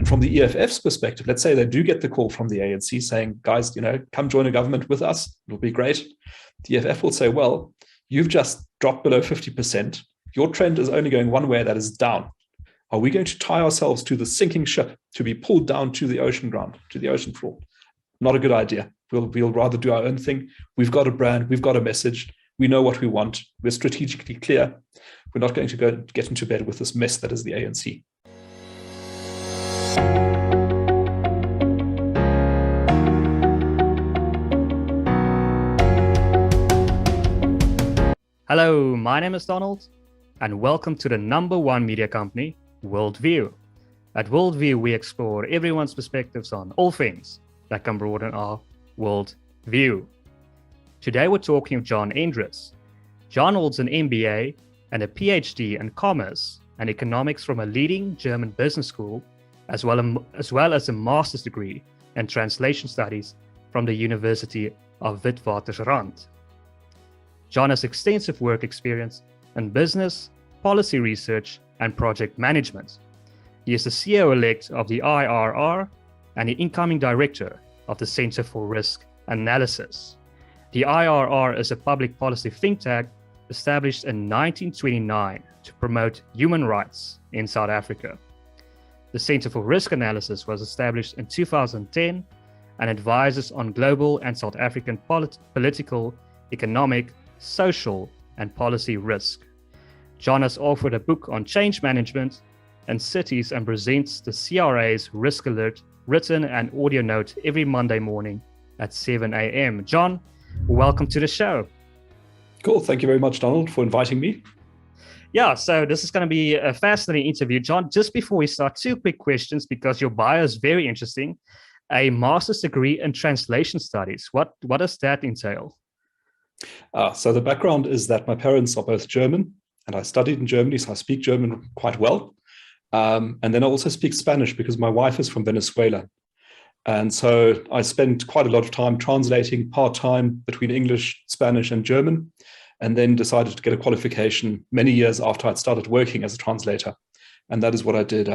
And from the EFF's perspective, let's say they do get the call from the ANC saying, guys, come join a government with us. It'll be great. The EFF will say, well, you've just dropped below 50%. Your trend is only going one way, that is down. Are we going to tie ourselves to the sinking ship to be pulled down to the ocean ground, to the ocean floor? Not a good idea. We'll rather do our own thing. We've got a brand. We've got a message. We know what we want. We're strategically clear. We're not going to get into bed with this mess that is the ANC. Hello, my name is Donald, and welcome to the #1 media company, WorldView. At WorldView, we explore everyone's perspectives on all things that can broaden our worldview. Today, we're talking with John Endres. John holds an MBA and a PhD in commerce and economics from a leading German business school, as well as a master's degree in translation studies from the University of Witwatersrand. John has extensive work experience in business, policy research, and project management. He is the CEO-elect of the IRR and the incoming director of the Center for Risk Analysis. The IRR is a public policy think tank established in 1929 to promote human rights in South Africa. The Center for Risk Analysis was established in 2010 and advises on global and South African political, economic, social, and policy risk. John has authored a book on change management and cities and presents the CRA's Risk Alert written and audio note every Monday morning at 7 a.m. John, welcome to the show. Cool. Thank you very much, Donald, for inviting me. Yeah, so this is going to be a fascinating interview. John, just before we start, two quick questions because your bio is very interesting. A master's degree in translation studies. What does that entail? So the background is that my parents are both German, and I studied in Germany, so I speak German quite well. And then I also speak Spanish because my wife is from Venezuela. And so I spent quite a lot of time translating part-time between English, Spanish, and German, and then decided to get a qualification many years after I'd started working as a translator. And that is what I did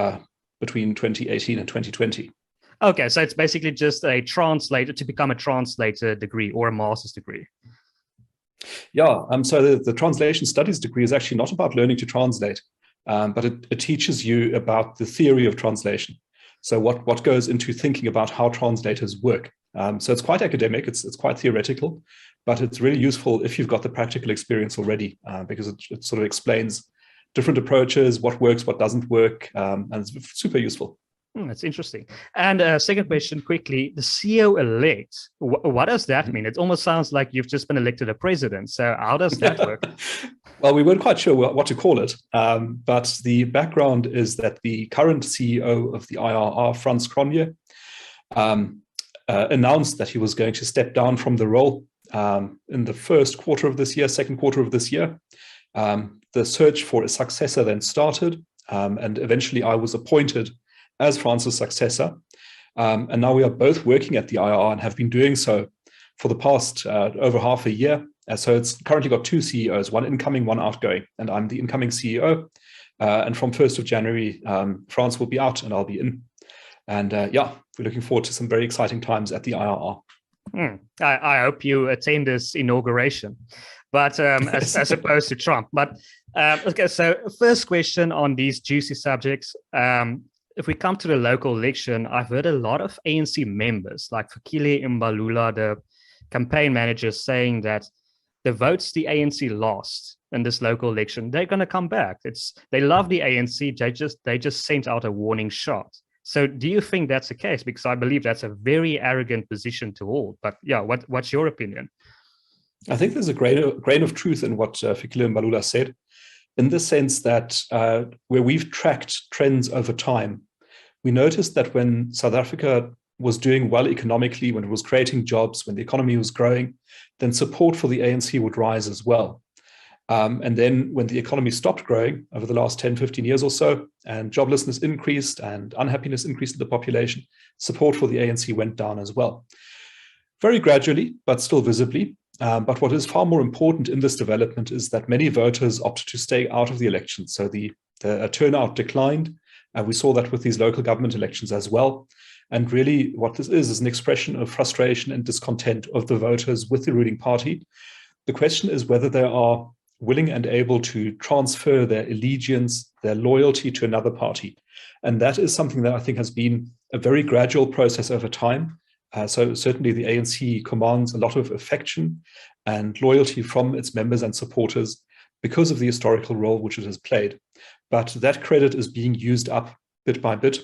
between 2018 and 2020. Okay, so it's basically just a translator to become a translator degree or a master's degree. Yeah, so the translation studies degree is actually not about learning to translate, but it teaches you about the theory of translation. So what goes into thinking about how translators work. So it's quite academic, it's quite theoretical, but it's really useful if you've got the practical experience already, because it sort of explains different approaches, what works, what doesn't work, and it's super useful. That's interesting. And second question, quickly, the CEO-elect, what does that mean? It almost sounds like you've just been elected a president. So how does that work? Well, we weren't quite sure what to call it, but the background is that the current CEO of the IRR, Franz Cronje, announced that he was going to step down from the role in the second quarter of this year. The search for a successor then started, and eventually I was appointed as Franz's successor. And now we are both working at the IRR and have been doing so for the past over half a year. So it's currently got two CEOs, one incoming, one outgoing, and I'm the incoming CEO. And from 1st of January, Franz will be out and I'll be in. And we're looking forward to some very exciting times at the IRR. I hope you attend this inauguration, but as opposed to Trump. But okay, so first question on these juicy subjects. If we come to the local election, I've heard a lot of ANC members, like Fikile Mbalula, the campaign manager, saying that the votes the ANC lost in this local election, they're going to come back. They love the ANC. They just sent out a warning shot. So do you think that's the case? Because I believe that's a very arrogant position to hold. But yeah, what's your opinion? I think there's a grain of truth in what Fikile Mbalula said, in the sense that where we've tracked trends over time, we noticed that when South Africa was doing well economically, when it was creating jobs, when the economy was growing, then support for the ANC would rise as well. And then when the economy stopped growing over the last 10, 15 years or so, and joblessness increased and unhappiness increased in the population, support for the ANC went down as well. Very gradually, but still visibly. But what is far more important in this development is that many voters opted to stay out of the election. So the turnout declined, We saw that with these local government elections as well. And really what this is an expression of frustration and discontent of the voters with the ruling party. The question is whether they are willing and able to transfer their allegiance, their loyalty to another party. And that is something that I think has been a very gradual process over time. So certainly the ANC commands a lot of affection and loyalty from its members and supporters because of the historical role which it has played. But that credit is being used up bit by bit.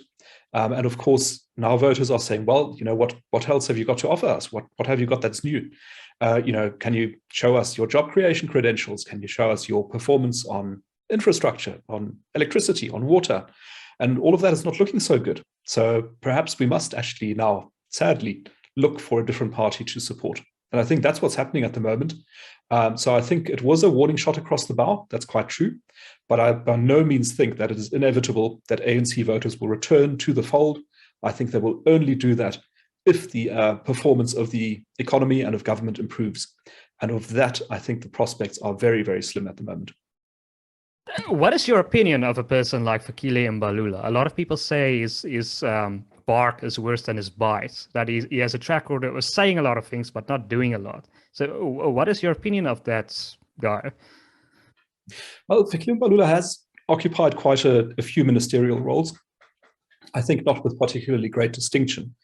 And of course, now voters are saying, well, you know, what else have you got to offer us? What have you got that's new? You know, can you show us your job creation credentials? Can you show us your performance on infrastructure, on electricity, on water? And all of that is not looking so good. So perhaps we must actually now, sadly, look for a different party to support. And I think that's what's happening at the moment. So I think it was a warning shot across the bow. That's quite true. But I by no means think that it is inevitable that ANC voters will return to the fold. I think they will only do that if the performance of the economy and of government improves. And of that, I think the prospects are very, very slim at the moment. What is your opinion of a person like Fikile Mbalula? A lot of people say his bark is worse than his bite, that he has a track record of saying a lot of things but not doing a lot. So what is your opinion of that guy? Well, Fikile Mbalula has occupied quite a few ministerial roles. I think not with particularly great distinction,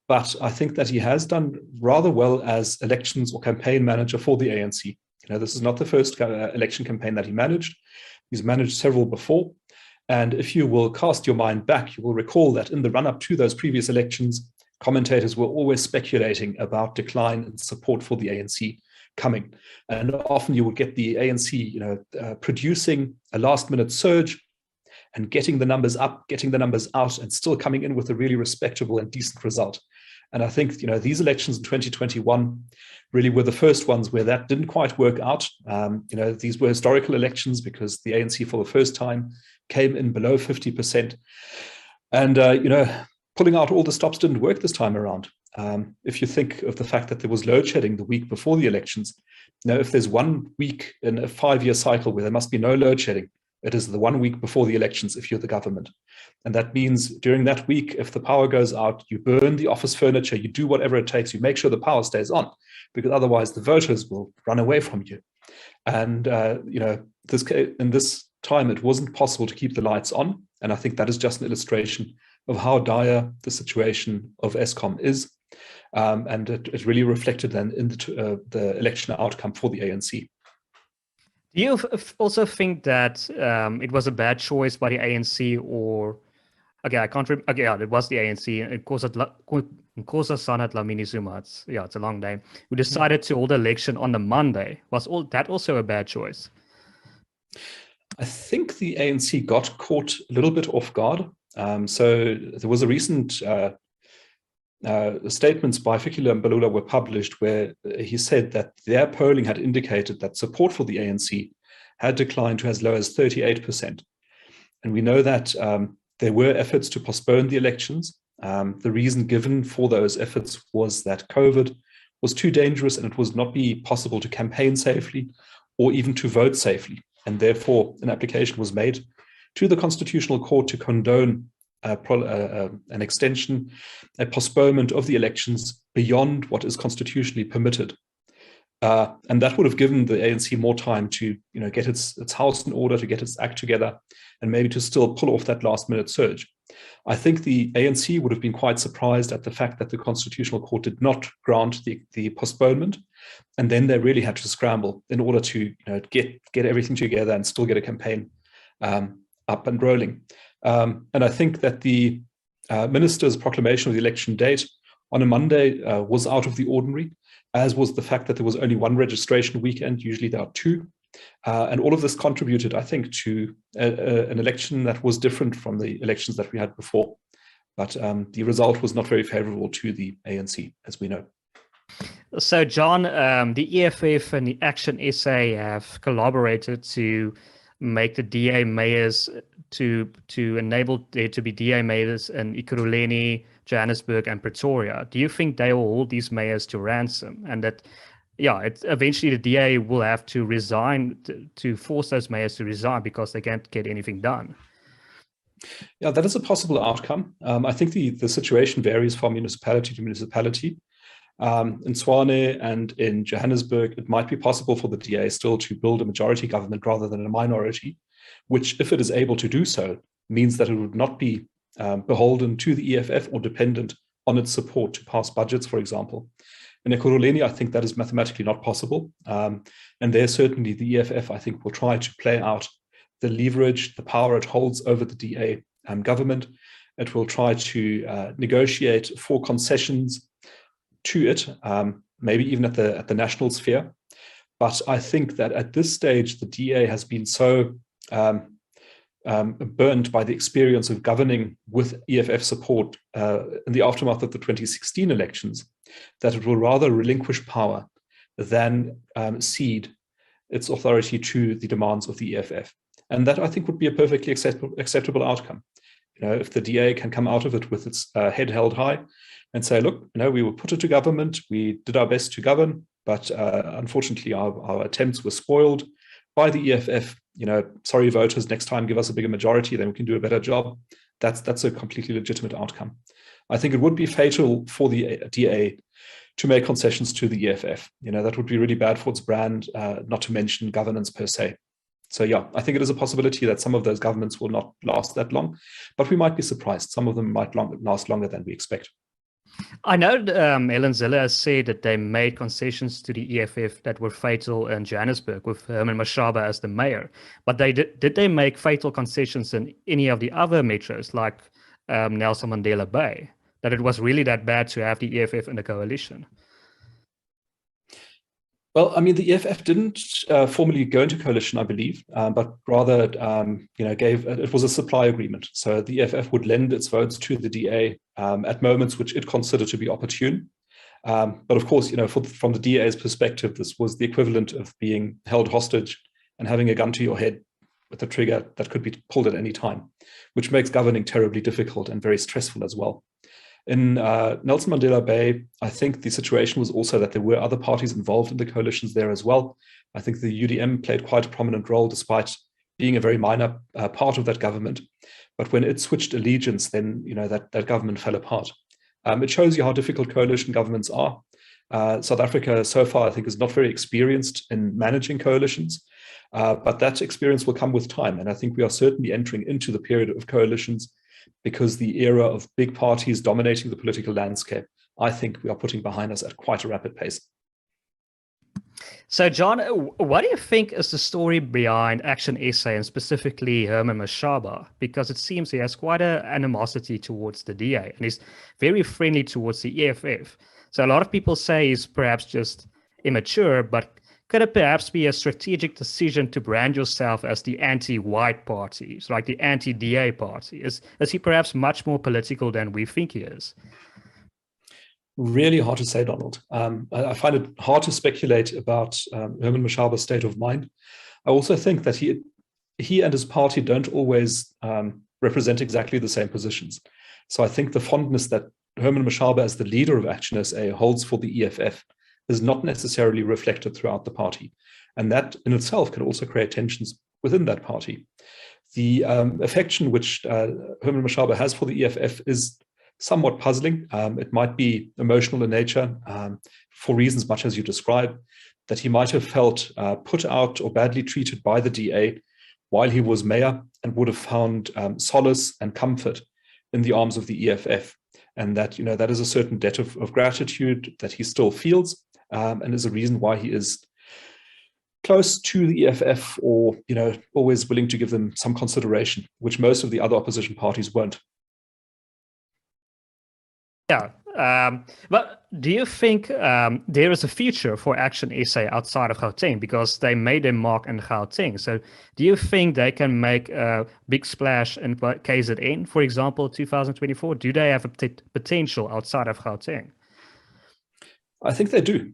but I think that he has done rather well as elections or campaign manager for the ANC. You know, this is not the first election campaign that he managed. He's managed several before. And if you will cast your mind back, you will recall that in the run-up to those previous elections, commentators were always speculating about decline in support for the ANC coming. And often you would get the ANC, you know, producing a last-minute surge and getting the numbers up, getting the numbers out, and still coming in with a really respectable and decent result. And I think, you know, these elections in 2021 really were the first ones where that didn't quite work out. You know, these were historical elections because the ANC for the first time came in below 50%. And, you know, pulling out all the stops didn't work this time around. If you think of the fact that there was load shedding the week before the elections, you know, if there's 1 week in a 5-year cycle where there must be no load shedding, it is the 1 week before the elections if you're the government. And that means during that week, if the power goes out, you burn the office furniture, you do whatever it takes, you make sure the power stays on, because otherwise the voters will run away from you. And, you know, in this time, it wasn't possible to keep the lights on. And I think that is just an illustration of how dire the situation of Eskom is. And it really reflected then in the election outcome for the ANC. Do you also think that it was a bad choice by the ANC, or okay, I can't remember. Okay, yeah, it was the ANC, and Sanat Lamini Zuma. It's a long name. We decided to hold the election on the Monday. Was all that also a bad choice? I think the ANC got caught a little bit off guard. So there was a recent statements by Fikile Mbalula were published where he said that their polling had indicated that support for the ANC had declined to as low as 38%. And we know that there were efforts to postpone the elections. The reason given for those efforts was that COVID was too dangerous and it would not be possible to campaign safely or even to vote safely. And therefore, an application was made to the Constitutional Court to condone an extension, a postponement of the elections beyond what is constitutionally permitted. And that would have given the ANC more time to, you know, get its house in order, to get its act together, and maybe to still pull off that last-minute surge. I think the ANC would have been quite surprised at the fact that the Constitutional Court did not grant the postponement, and then they really had to scramble in order to, you know, get everything together and still get a campaign up and rolling. And I think that the minister's proclamation of the election date on a Monday was out of the ordinary, as was the fact that there was only one registration weekend. Usually there are two. And all of this contributed, I think, to an election that was different from the elections that we had before. But the result was not very favorable to the ANC, as we know. So, John, the EFF and the ActionSA have collaborated to make the DA mayors to enable there to be DA mayors in Ekurhuleni, Johannesburg, and Pretoria. Do you think they will hold these mayors to ransom, and that, eventually the DA will have to resign to force those mayors to resign because they can't get anything done? Yeah, that is a possible outcome. I think the situation varies from municipality to municipality. In Tshwane and in Johannesburg, it might be possible for the DA still to build a majority government rather than a minority, which, if it is able to do so, means that it would not be beholden to the EFF or dependent on its support to pass budgets, for example. In Ekurhuleni, I think that is mathematically not possible. And there certainly the EFF, I think, will try to play out the leverage, the power it holds over the DA government. It will try to negotiate for concessions to it, maybe even at the national sphere. But I think that at this stage, the DA has been so burned by the experience of governing with EFF support in the aftermath of the 2016 elections, that it will rather relinquish power than cede its authority to the demands of the EFF. And that, I think, would be a perfectly acceptable outcome. If the DA can come out of it with its head held high and say, look, we were put into government, we did our best to govern, but unfortunately our attempts were spoiled by the EFF. Sorry, voters, next time give us a bigger majority, then we can do a better job. That's a completely legitimate outcome. I think it would be fatal for the DA to make concessions to the EFF. That would be really bad for its brand, not to mention governance per se. So yeah, I think it is a possibility that some of those governments will not last that long, but we might be surprised. Some of them might last longer than we expect. I know Helen Zille has said that they made concessions to the EFF that were fatal in Johannesburg with Herman Mashaba as the mayor. But did they make fatal concessions in any of the other metros, like Nelson Mandela Bay, that it was really that bad to have the EFF in the coalition? Well, I mean, the EFF didn't formally go into coalition, I believe, but rather, it was a supply agreement. So the EFF would lend its votes to the DA at moments which it considered to be opportune. But of course, from the DA's perspective, this was the equivalent of being held hostage and having a gun to your head with a trigger that could be pulled at any time, which makes governing terribly difficult and very stressful as well. In Nelson Mandela Bay, I think the situation was also that there were other parties involved in the coalitions there as well. I think the UDM played quite a prominent role despite being a very minor part of that government. But when it switched allegiance, then that government fell apart. It shows you how difficult coalition governments are. South Africa so far, I think, is not very experienced in managing coalitions, but that experience will come with time. And I think we are certainly entering into the period of coalitions, because the era of big parties dominating the political landscape, I think we are putting behind us at quite a rapid pace. So, John, what do you think is the story behind ActionSA and specifically Herman Mashaba? Because it seems he has quite an animosity towards the DA and he's very friendly towards the EFF. So a lot of people say he's perhaps just immature, but could it perhaps be a strategic decision to brand yourself as the anti-white party, like the anti-DA party? Is he perhaps much more political than we think he is? Really hard to say, Donald. I find it hard to speculate about Herman Mashaba's state of mind. I also think that he and his party don't always represent exactly the same positions. So I think the fondness that Herman Mashaba as the leader of ActionSA holds for the EFF is not necessarily reflected throughout the party. And that in itself can also create tensions within that party. The affection which Herman Mashaba has for the EFF is somewhat puzzling. It might be emotional in nature for reasons much as you describe, that he might have felt put out or badly treated by the DA while he was mayor and would have found solace and comfort in the arms of the EFF. And that, that is a certain debt of gratitude that he still feels, and is a reason why he is close to the EFF, or, always willing to give them some consideration, which most of the other opposition parties weren't. Yeah, but do you think there is a future for ActionSA outside of Gauteng, because they made their mark in Gauteng? So do you think they can make a big splash in KZN, for example, 2024? Do they have a potential outside of Gauteng? I think they do.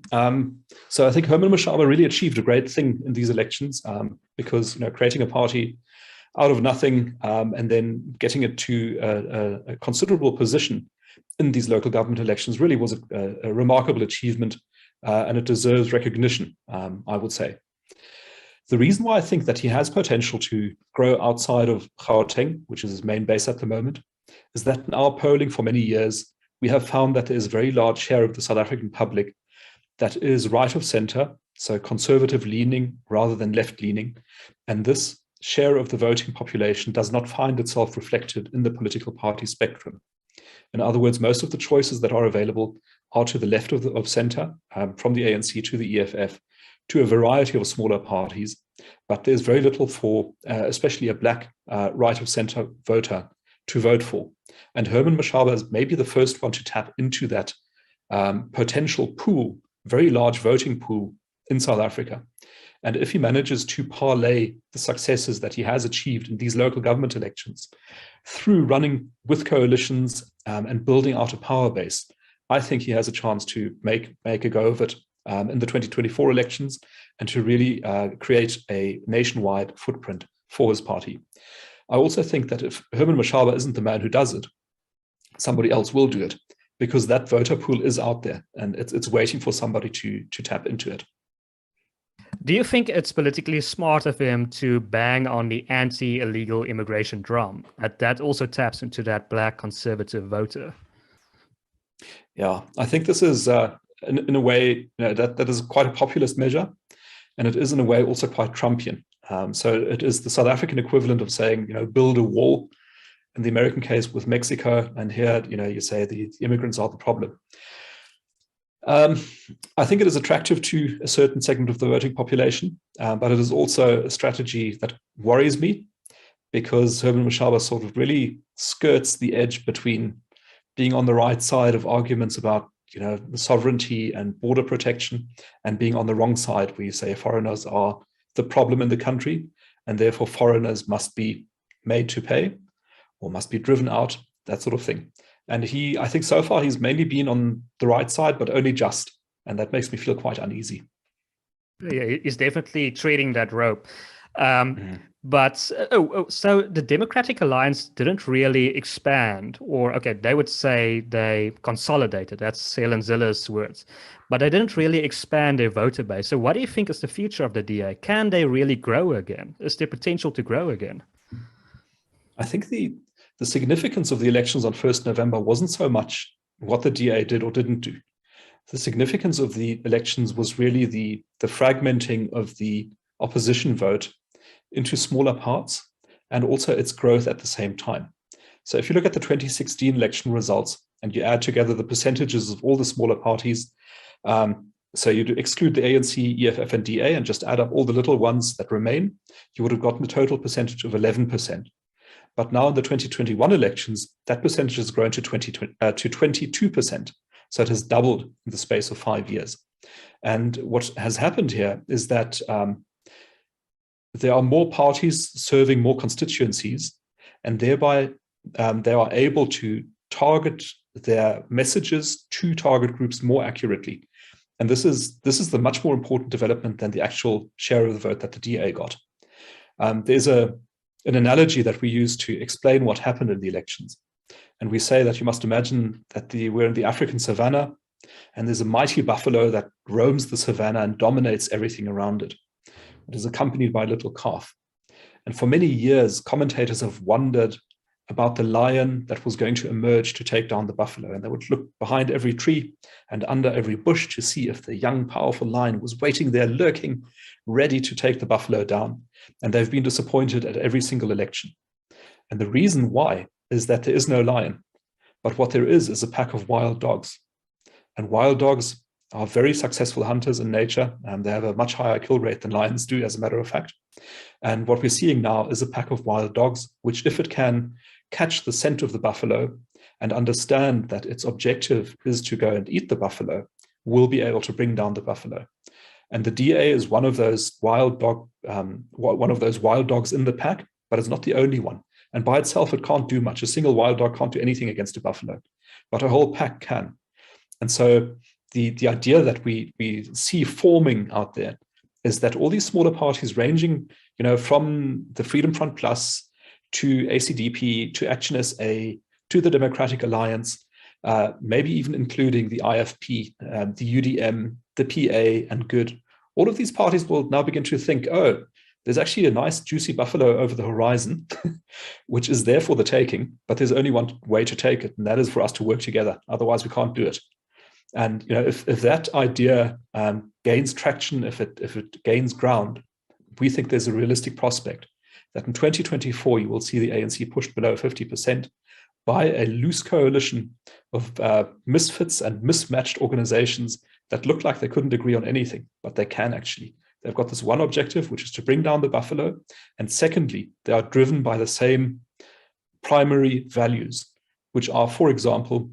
So I think Herman Mashaba really achieved a great thing in these elections, because creating a party out of nothing and then getting it to a considerable position in these local government elections really was a remarkable achievement, and it deserves recognition, I would say. The reason why I think that he has potential to grow outside of Gauteng, which is his main base at the moment, is that in our polling for many years, we have found that there is a very large share of the South African public that is right of center, so conservative leaning rather than left leaning. And this share of the voting population does not find itself reflected in the political party spectrum. In other words, most of the choices that are available are to the left of center, from the ANC to the EFF, to a variety of smaller parties, but there's very little for, especially a black right of center voter to vote for. And Herman Mashaba is maybe the first one to tap into that potential pool, very large voting pool in South Africa. And if he manages to parlay the successes that he has achieved in these local government elections through running with coalitions and building out a power base, I think he has a chance to make a go of it in the 2024 elections and to really create a nationwide footprint for his party. I also think that if Herman Mashaba isn't the man who does it, somebody else will do it, because that voter pool is out there and it's waiting for somebody to tap into it. Do you think it's politically smart of him to bang on the anti-illegal immigration drum? That also taps into that black conservative voter. Yeah, I think this is, in a way, that is quite a populist measure, and it is in a way also quite Trumpian. So it is the South African equivalent of saying, build a wall. In the American case with Mexico, and here, you say the immigrants are the problem. I think it is attractive to a certain segment of the voting population, but it is also a strategy that worries me, because Herman Mashaba sort of really skirts the edge between being on the right side of arguments about the sovereignty and border protection, and being on the wrong side where you say foreigners are the problem in the country, and therefore foreigners must be made to pay or must be driven out, that sort of thing. And I think so far he's mainly been on the right side, but only just. And that makes me feel quite uneasy. Yeah, he's definitely treading that rope. But so the Democratic Alliance didn't really expand, or okay, they would say they consolidated. That's Helen Zille's words. But they didn't really expand their voter base. So what do you think is the future of the DA? Can they really grow again? Is there potential to grow again? I think the significance of the elections on 1st November wasn't so much what the DA did or didn't do. The significance of the elections was really the fragmenting of the opposition vote into smaller parts, and also its growth at the same time. So if you look at the 2016 election results and you add together the percentages of all the smaller parties, so you exclude the ANC, EFF, and DA and just add up all the little ones that remain, you would have gotten a total percentage of 11%. But now in the 2021 elections, that percentage has grown to 22%. So it has doubled in the space of 5 years. And what has happened here is that there are more parties serving more constituencies, and thereby they are able to target their messages to target groups more accurately. And this is the much more important development than the actual share of the vote that the DA got. There's an analogy that we use to explain what happened in the elections. And we say that you must imagine that we're in the African savannah, and there's a mighty buffalo that roams the savannah and dominates everything around it. It is accompanied by a little calf. And for many years, commentators have wondered about the lion that was going to emerge to take down the buffalo. And they would look behind every tree and under every bush to see if the young, powerful lion was waiting there, lurking, ready to take the buffalo down. And they've been disappointed at every single election. And the reason why is that there is no lion, but what there is a pack of wild dogs. And wild dogs are very successful hunters in nature, and they have a much higher kill rate than lions do, as a matter of fact. And what we're seeing now is a pack of wild dogs, which, if it can catch the scent of the buffalo and understand that its objective is to go and eat the buffalo, will be able to bring down the buffalo. And the DA is one of those wild dogs in the pack, but it's not the only one. And by itself, it can't do much. A single wild dog can't do anything against a buffalo, but a whole pack can. And so the idea that we see forming out there is that all these smaller parties ranging, from the Freedom Front Plus to ACDP to ActionSA to the Democratic Alliance, maybe even including the IFP, the UDM, the PA, and Good, all of these parties will now begin to think, oh, there's actually a nice juicy buffalo over the horizon, which is there for the taking, but there's only one way to take it, and that is for us to work together. Otherwise, we can't do it. And if that idea gains traction, if it gains ground, we think there's a realistic prospect that in 2024 you will see the ANC pushed below 50% by a loose coalition of misfits and mismatched organizations that look like they couldn't agree on anything, but they can actually. They've got this one objective, which is to bring down the buffalo. And secondly, they are driven by the same primary values, which are, for example,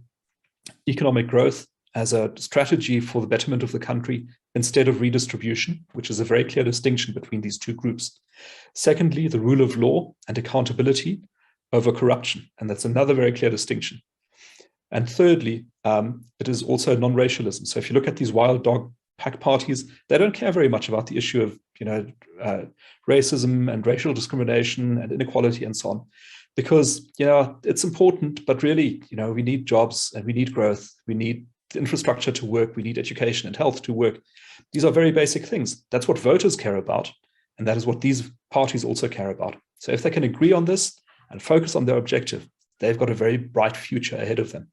economic growth as a strategy for the betterment of the country instead of redistribution, which is a very clear distinction between these two groups. Secondly, the rule of law and accountability over corruption, and that's another very clear distinction. And thirdly, it is also non-racialism. So if you look at these wild dog pack parties, they don't care very much about the issue of racism and racial discrimination and inequality and so on, because it's important, but really we need jobs and we need growth, we need the infrastructure to work, we need education and health to work. These are very basic things. That's what voters care about, and that is what these parties also care about. So if they can agree on this and focus on their objective, they've got a very bright future ahead of them.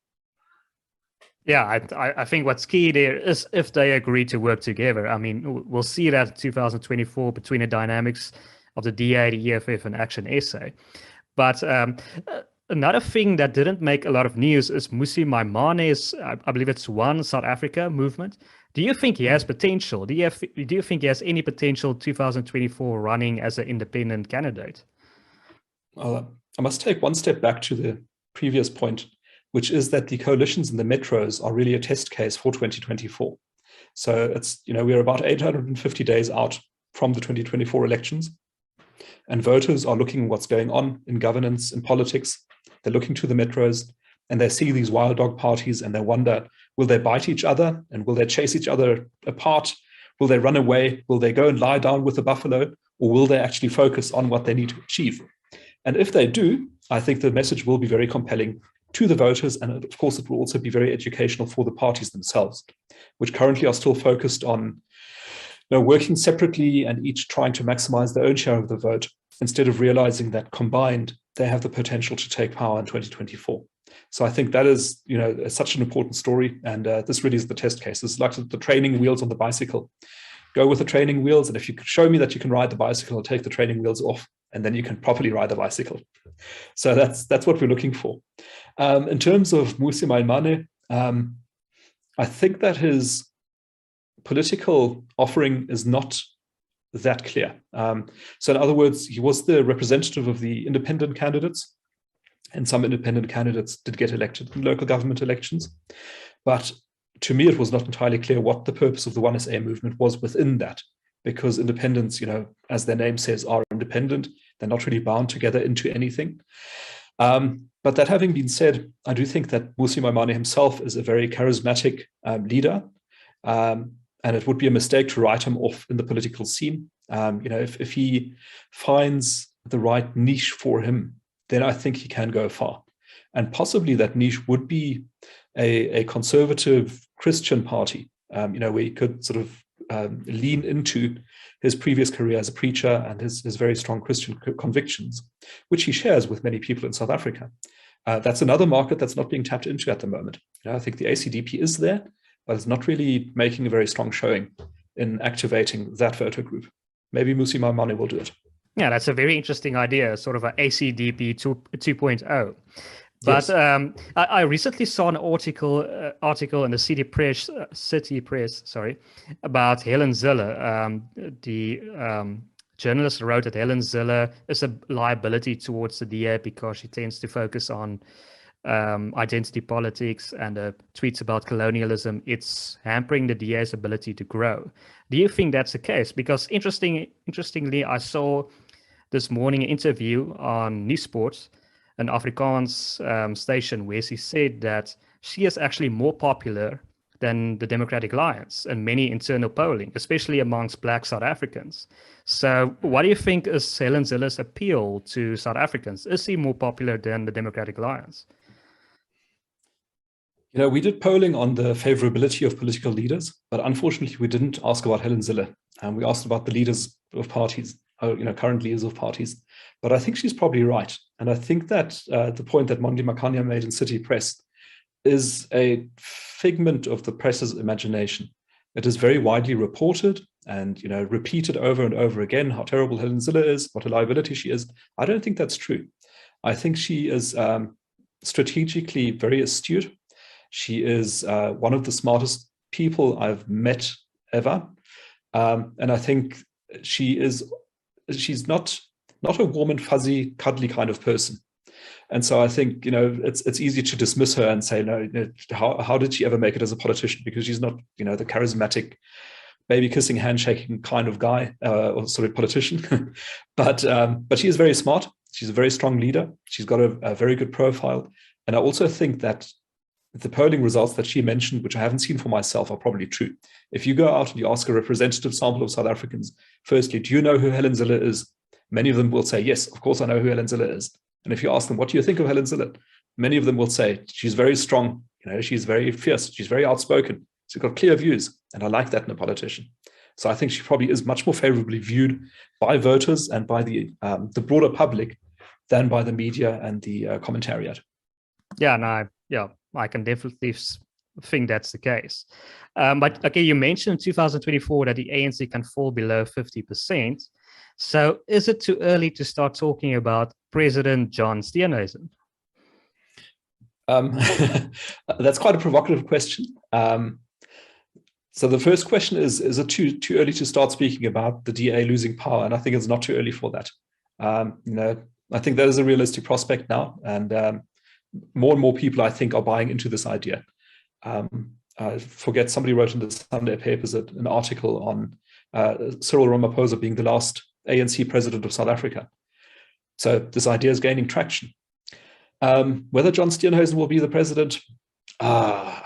Yeah, I think what's key there is if they agree to work together. I mean, we'll see that in 2024 between the dynamics of the DA, the EFF, and ActionSA. But another thing that didn't make a lot of news is Mmusi Maimane's, I believe it's One South Africa movement. Do you think he has potential? Do you think he has any potential 2024 running as an independent candidate? Well, I must take one step back to the previous point, which is that the coalitions in the metros are really a test case for 2024. So it's, we're about 850 days out from the 2024 elections, and voters are looking at what's going on in governance, in politics. They're looking to the metros, and they see these wild dog parties, and they wonder, will they bite each other, and will they chase each other apart? Will they run away? Will they go and lie down with the buffalo, or will they actually focus on what they need to achieve? And if they do, I think the message will be very compelling to the voters, and of course it will also be very educational for the parties themselves, which currently are still focused on working separately and each trying to maximize their own share of the vote, instead of realizing that combined they have the potential to take power in 2024. So I think that is such an important story, and this really is the test case. It's like the training wheels on the bicycle. Go with the training wheels, and if you could show me that you can ride the bicycle, I'll take the training wheels off, and then you can properly ride the bicycle. So that's what we're looking for. In terms of Mmusi Maimane, I think that his political offering is not that clear. So in other words, he was the representative of the independent candidates, and some independent candidates did get elected in local government elections. But to me, it was not entirely clear what the purpose of the One SA movement was within that, because independents, as their name says, are independent. They're not really bound together into anything. But that having been said, I do think that Mmusi Maimane himself is a very charismatic leader, and it would be a mistake to write him off in the political scene. If he finds the right niche for him, then I think he can go far. And possibly that niche would be a conservative Christian party, where he could sort of lean into his previous career as a preacher and his very strong Christian convictions, which he shares with many people in South Africa. That's another market that's not being tapped into at the moment. I think the ACDP is there, but it's not really making a very strong showing in activating that voter group. Maybe Mmusi Maimane will do it. Yeah, that's a very interesting idea, sort of an ACDP 2.0. But Yes. I recently saw an article in the City Press, about Helen Zille. The journalist wrote that Helen Zille is a liability towards the DA because she tends to focus on identity politics and tweets about colonialism. It's hampering the DA's ability to grow. Do you think that's the case? Because interestingly, I saw this morning an interview on Nuusport, an Afrikaans station, where she said that she is actually more popular than the Democratic Alliance in many internal polling, especially amongst Black South Africans. So what do you think is Helen Zille's appeal to South Africans? Is he more popular than the Democratic Alliance? We did polling on the favorability of political leaders, but unfortunately we didn't ask about Helen Zille. We asked about the leaders of parties. current leaders of parties. But I think she's probably right. And I think that the point that Mondi Makanya made in City Press is a figment of the press's imagination. It is very widely reported and repeated over and over again how terrible Helen Zille is, what a liability she is. I don't think that's true. I think she is strategically very astute. She is one of the smartest people I've met ever. And I think she's not a warm and fuzzy, cuddly kind of person. And so I think, it's easy to dismiss her and say, no, how did she ever make it as a politician? Because she's not, the charismatic, baby kissing, handshaking kind of guy or sort of politician. But she is very smart. She's a very strong leader. She's got a very good profile. And I also think that the polling results that she mentioned, which I haven't seen for myself, are probably true. If you go out and you ask a representative sample of South Africans, firstly, do you know who Helen Zille is? Many of them will say, yes, of course I know who Helen Zille is. And if you ask them, what do you think of Helen Zille? Many of them will say, she's very strong, she's very fierce, she's very outspoken, she's got clear views, and I like that in a politician. So I think she probably is much more favorably viewed by voters and by the broader public than by the media and the commentariat. I can definitely think that's the case. But okay, you mentioned in 2024 that the ANC can fall below 50%. So is it too early to start talking about President John Steenhuisen? That's quite a provocative question. So the first question is it too early to start speaking about the DA losing power? And I think it's not too early for that. I think that is a realistic prospect now. And more and more people, I think, are buying into this idea. I forget, somebody wrote in the Sunday papers an article on Cyril Ramaphosa being the last ANC president of South Africa. So this idea is gaining traction. Whether John Steenhuisen will be the president, I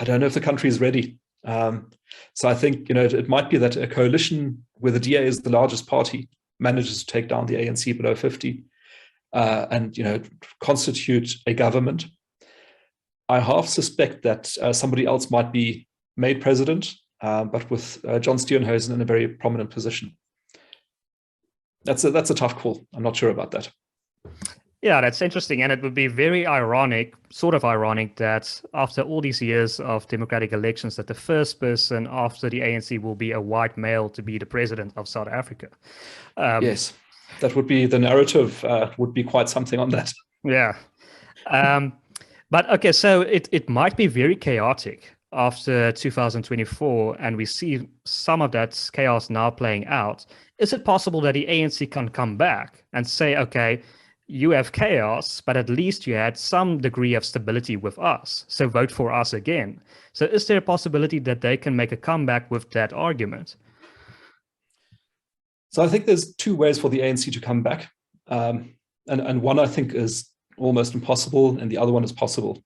don't know if the country is ready. So I think it might be that a coalition where the DA is the largest party manages to take down the ANC below 50 and constitute a government. I half suspect that somebody else might be made president, but with John Steenhuisen in a very prominent position. That's a tough call. I'm not sure about that. Yeah, that's interesting. And it would be very ironic, sort of ironic, that after all these years of democratic elections, that the first person after the ANC will be a white male to be the president of South Africa. Yes, that would be the narrative, would be quite something on that. Yeah. But okay, so it might be very chaotic after 2024, and we see some of that chaos now playing out. Is it possible that the ANC can come back and say, okay, you have chaos, but at least you had some degree of stability with us, so vote for us again? So is there a possibility that they can make a comeback with that argument? So I think there's two ways for the ANC to come back. And one I think is almost impossible, and the other one is possible.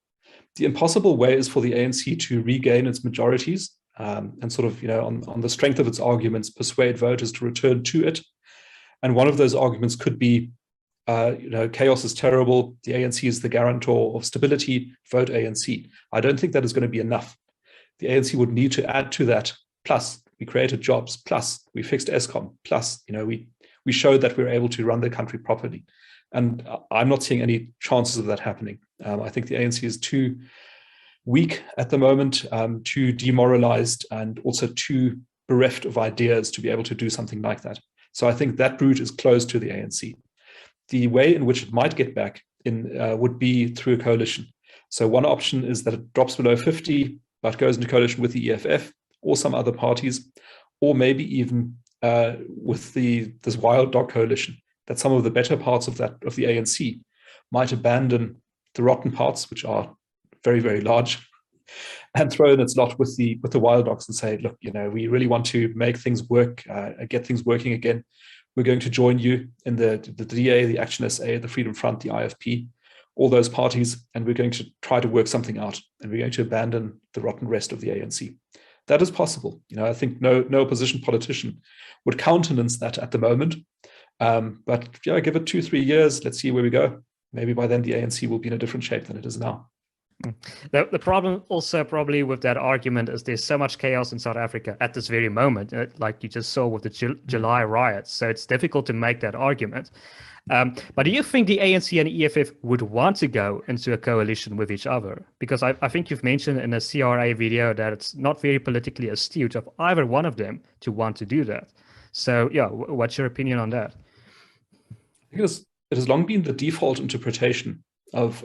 The impossible way is for the ANC to regain its majorities and sort of, on the strength of its arguments, persuade voters to return to it. And one of those arguments could be, chaos is terrible, the ANC is the guarantor of stability, vote ANC. I don't think that is going to be enough. The ANC would need to add to that, plus we created jobs, plus we fixed Eskom, plus, we showed that we were able to run the country properly. And I'm not seeing any chances of that happening. I think the ANC is too weak at the moment, too demoralized, and also too bereft of ideas to be able to do something like that. So I think that route is closed to the ANC. The way in which it might get back in would be through a coalition. So one option is that it drops below 50, but goes into coalition with the EFF or some other parties, or maybe even with this wild dog coalition, that some of the better parts of the ANC might abandon the rotten parts, which are very, very large, and throw in its lot with the wild dogs and say, look, we really want to make things work, get things working again. We're going to join you in the DA, the ActionSA, the Freedom Front, the IFP, all those parties, and we're going to try to work something out, and we're going to abandon the rotten rest of the ANC. That is possible. I think no opposition politician would countenance that at the moment. But give it 2-3 years. Let's see where we go. Maybe by then the ANC will be in a different shape than it is now. The problem also probably with that argument is there's so much chaos in South Africa at this very moment, like you just saw with the July riots. So it's difficult to make that argument. But do you think the ANC and EFF would want to go into a coalition with each other? Because I think you've mentioned in a CRA video that it's not very politically astute of either one of them to want to do that. So yeah, what's your opinion on that? I think it has long been the default interpretation of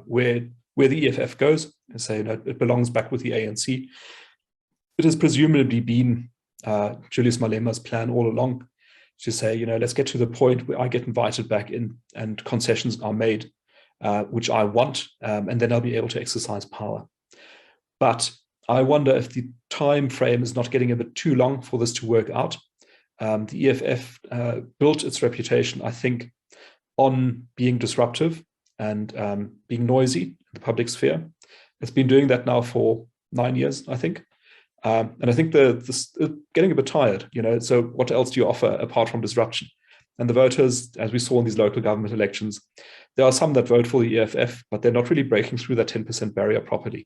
where the EFF goes, and say, it belongs back with the ANC. It has presumably been Julius Malema's plan all along to say, let's get to the point where I get invited back in and concessions are made, which I want, and then I'll be able to exercise power. But I wonder if the time frame is not getting a bit too long for this to work out. The EFF built its reputation, I think, on being disruptive and being noisy in the public sphere. It's been doing that now for 9 years, I think. And I think this getting a bit tired, so what else do you offer apart from disruption? And the voters, as we saw in these local government elections, there are some that vote for the EFF, but they're not really breaking through that 10% barrier properly,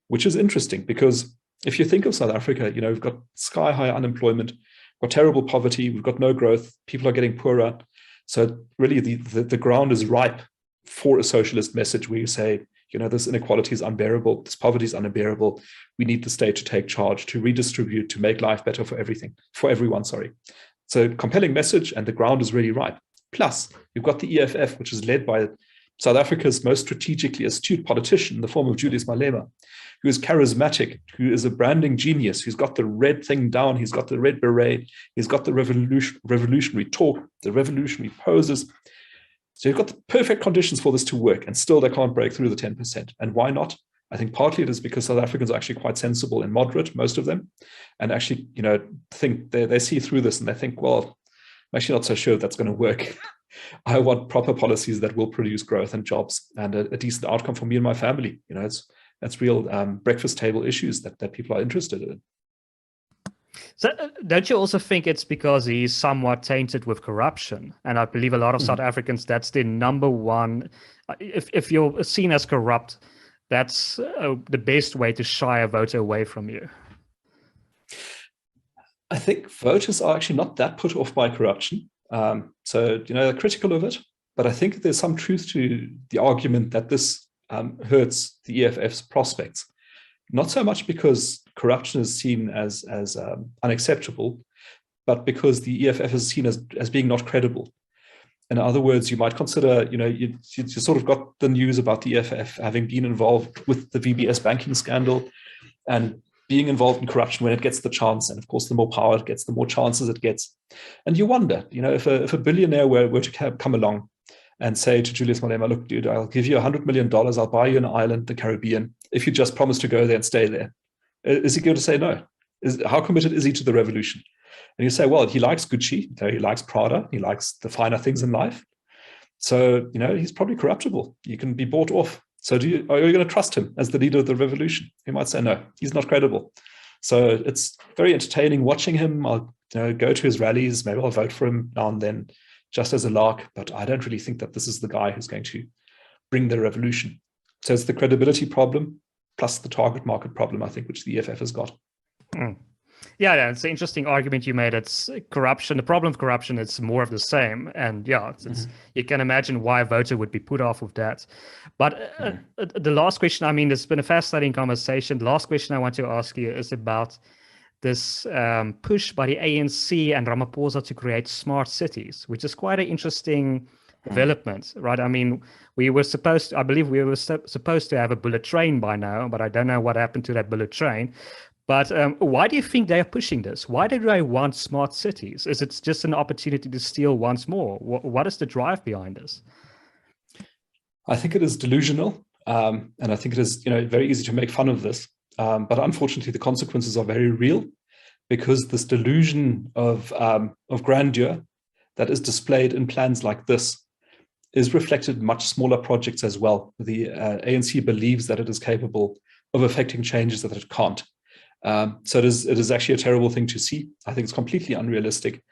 which is interesting because if you think of South Africa, we've got sky-high unemployment, we've got terrible poverty, we've got no growth, people are getting poorer. So really the ground is ripe for a socialist message where you say, this inequality is unbearable, this poverty is unbearable. We need the state to take charge, to redistribute, to make life better for everyone. So compelling message, and the ground is really ripe. Plus, you've got the EFF, which is led by South Africa's most strategically astute politician in the form of Julius Malema, who is charismatic, who is a branding genius, who's got the red thing down, he's got the red beret, he's got the revolutionary talk, the revolutionary poses. So you've got the perfect conditions for this to work, and still they can't break through the 10%. And why not? I think partly it is because South Africans are actually quite sensible and moderate, most of them, and actually, think they see through this and they think, well, I'm actually not so sure that's going to work. I want proper policies that will produce growth and jobs and a decent outcome for me and my family. That's real breakfast table issues that people are interested in. So don't you also think it's because he's somewhat tainted with corruption? And I believe a lot of South Africans, that's their number one. If you're seen as corrupt, that's the best way to shy a voter away from you. I think voters are actually not that put off by corruption. So, they're critical of it. But I think there's some truth to the argument that this hurts the EFF's prospects. Not so much because corruption is seen as unacceptable, but because the EFF is seen as being not credible. In other words, you might consider, you sort of got the news about the EFF having been involved with the VBS banking scandal and being involved in corruption when it gets the chance. And of course, the more power it gets, the more chances it gets. And you wonder, if a billionaire were to come along and say to Julius Malema, look, dude, I'll give you $100 million, I'll buy you an island, the Caribbean, if you just promise to go there and stay there. Is he going to say no? How committed is he to the revolution? And you say, well, he likes Gucci, he likes Prada, he likes the finer things in life. So, he's probably corruptible. You can be bought off. So are you going to trust him as the leader of the revolution? He might say, no, he's not credible. So it's very entertaining watching him. I'll go to his rallies. Maybe I'll vote for him now and then, just as a lark. But I don't really think that this is the guy who's going to bring the revolution. So it's the credibility problem plus the target market problem, I think, which the EFF has got. Yeah, it's an interesting argument you made. It's corruption. The problem of corruption, it's more of the same. And yeah, you can imagine why a voter would be put off with that. But the last question, it's been a fascinating conversation. The last question I want to ask you is about this push by the ANC and Ramaphosa to create smart cities, which is quite an interesting development, right? I believe we were supposed to have a bullet train by now, but I don't know what happened to that bullet train. But why do you think they are pushing this? Why do they want smart cities? Is it just an opportunity to steal once more? What is the drive behind this? I think it is delusional, and I think it is very easy to make fun of this. But unfortunately, the consequences are very real, because this delusion of grandeur that is displayed in plans like this is reflected in much smaller projects as well. The ANC believes that it is capable of affecting changes that it can't. So it is actually a terrible thing to see. I think it's completely unrealistic.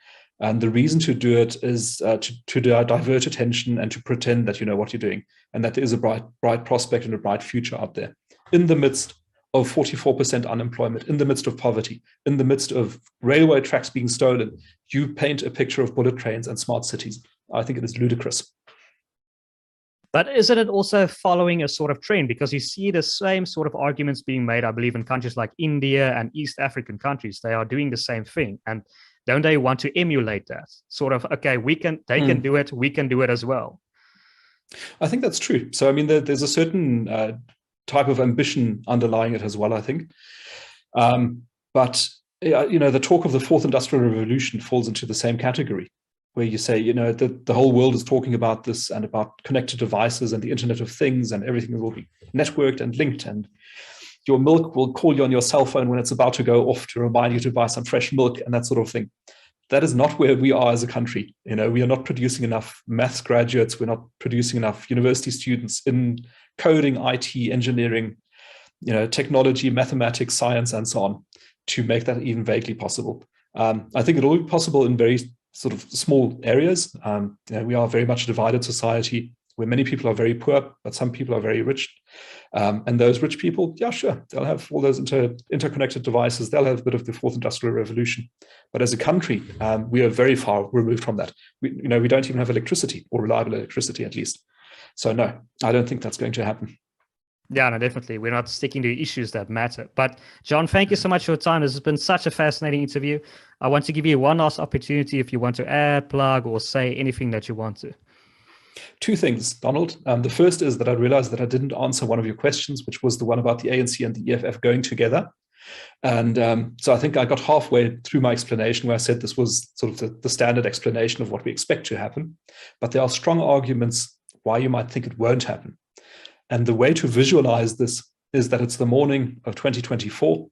And the reason to do it is to divert attention and to pretend that you know what you're doing and that there is a bright prospect and a bright future out there. in the midst of 44% unemployment, in the midst of poverty, in the midst of railway tracks being stolen, you paint a picture of bullet trains and smart cities. I think it is ludicrous. But isn't it also following a sort of trend? Because you see the same sort of arguments being made, I believe, in countries like India and East African countries. They are doing the same thing. And don't they want to emulate that? Sort of, okay, they can do it, we can do it as well. I think that's true. So, I mean, there's a certain type of ambition underlying it as well, I think. But, the talk of the fourth industrial revolution falls into the same category, where you say, the whole world is talking about this and about connected devices and the Internet of Things, and everything will be networked and linked, and your milk will call you on your cell phone when it's about to go off to remind you to buy some fresh milk and that sort of thing. That is not where we are as a country. We are not producing enough maths graduates. We're not producing enough university students in coding, IT, engineering, technology, mathematics, science, and so on, to make that even vaguely possible. I think it'll be possible in very sort of small areas. We are very much a divided society where many people are very poor, but some people are very rich. And those rich people, yeah, sure, they'll have all those interconnected devices. They'll have a bit of the fourth industrial revolution. But as a country, we are very far removed from that. We don't even have electricity, or reliable electricity at least. So no, I don't think that's going to happen. Yeah, no, definitely. We're not sticking to issues that matter. But John, thank you so much for your time. This has been such a fascinating interview. I want to give you one last opportunity if you want to add, plug, or say anything that you want to. Two things, Donald. The first is that I realized that I didn't answer one of your questions, which was the one about the ANC and the EFF going together. And so I think I got halfway through my explanation where I said this was sort of the standard explanation of what we expect to happen. But there are strong arguments why you might think it won't happen. And the way to visualize this is that it's the morning of 2024.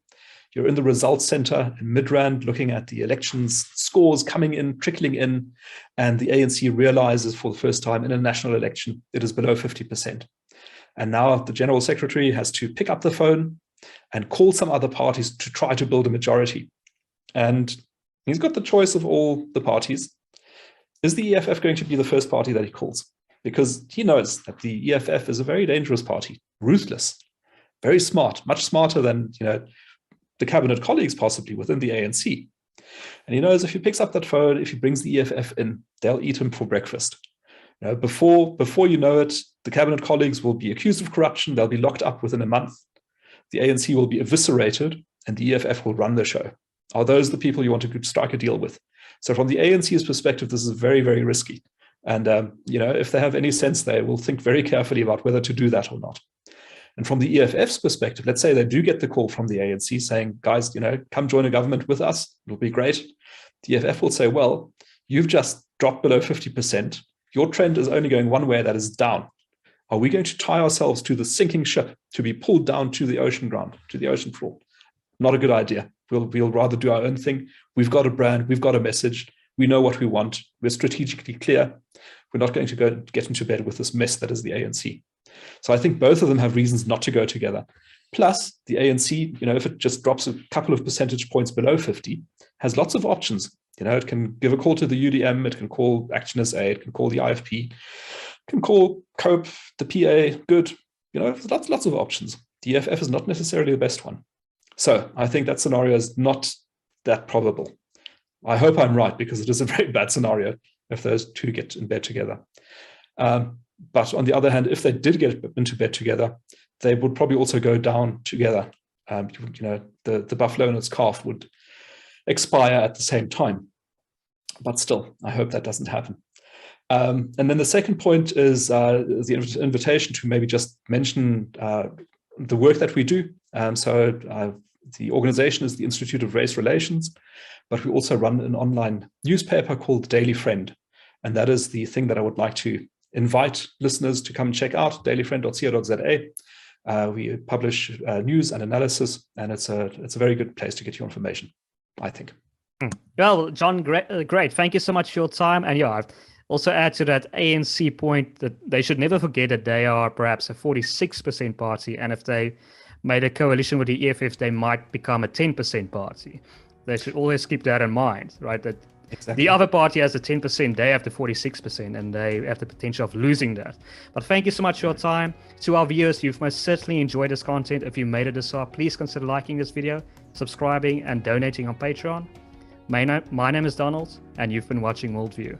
You're in the results center in Midrand looking at the elections scores coming in, trickling in, and the ANC realizes for the first time in a national election it is below 50%. And now the General Secretary has to pick up the phone and call some other parties to try to build a majority. And he's got the choice of all the parties. Is the EFF going to be the first party that he calls? Because he knows that the EFF is a very dangerous party, ruthless, very smart, much smarter than the cabinet colleagues possibly within the ANC. And he knows if he picks up that phone, if he brings the EFF in, they'll eat him for breakfast. Before you know it, the cabinet colleagues will be accused of corruption. They'll be locked up within a month. The ANC will be eviscerated, and the EFF will run the show. Are those the people you want to strike a deal with? So from the ANC's perspective, this is very, very risky. And, if they have any sense, they will think very carefully about whether to do that or not. And from the EFF's perspective, let's say they do get the call from the ANC saying, guys, come join a government with us. It'll be great. The EFF will say, well, you've just dropped below 50%. Your trend is only going one way, that is down. Are we going to tie ourselves to the sinking ship to be pulled down to the ocean ground, to the ocean floor? Not a good idea. We'll rather do our own thing. We've got a brand. We've got a message. We know what we want. We're strategically clear. We're not going to get into bed with this mess that is the ANC. So I think both of them have reasons not to go together. Plus, the ANC, if it just drops a couple of percentage points below 50, has lots of options. It can give a call to the UDM, it can call ActionSA, it can call the IFP, it can call COPE, the PA, good. There's lots of options. The EFF is not necessarily the best one. So I think that scenario is not that probable. I hope I'm right, because it is a very bad scenario if those two get in bed together. But on the other hand, if they did get into bed together, they would probably also go down together. The buffalo and its calf would expire at the same time. But still, I hope that doesn't happen. And then the second point is the invitation to maybe just mention the work that we do. The organization is the Institute of Race Relations, but we also run an online newspaper called Daily Friend. And that is the thing that I would like to invite listeners to come and check out, dailyfriend.co.za. We publish news and analysis, and it's a very good place to get your information, I think. Well, John, great. Thank you so much for your time. And yeah, I've also add to that ANC point that they should never forget that they are perhaps a 46% party. And if they made a coalition with the EFF, they might become a 10% party. They should always keep that in mind, right? That exactly. The other party has the 10%, they have the 46%, and they have the potential of losing that. But thank you so much for your time. To our viewers, you've most certainly enjoyed this content. If you made it this far, please consider liking this video, subscribing, and donating on Patreon. My name is Donald, and you've been watching WorldView.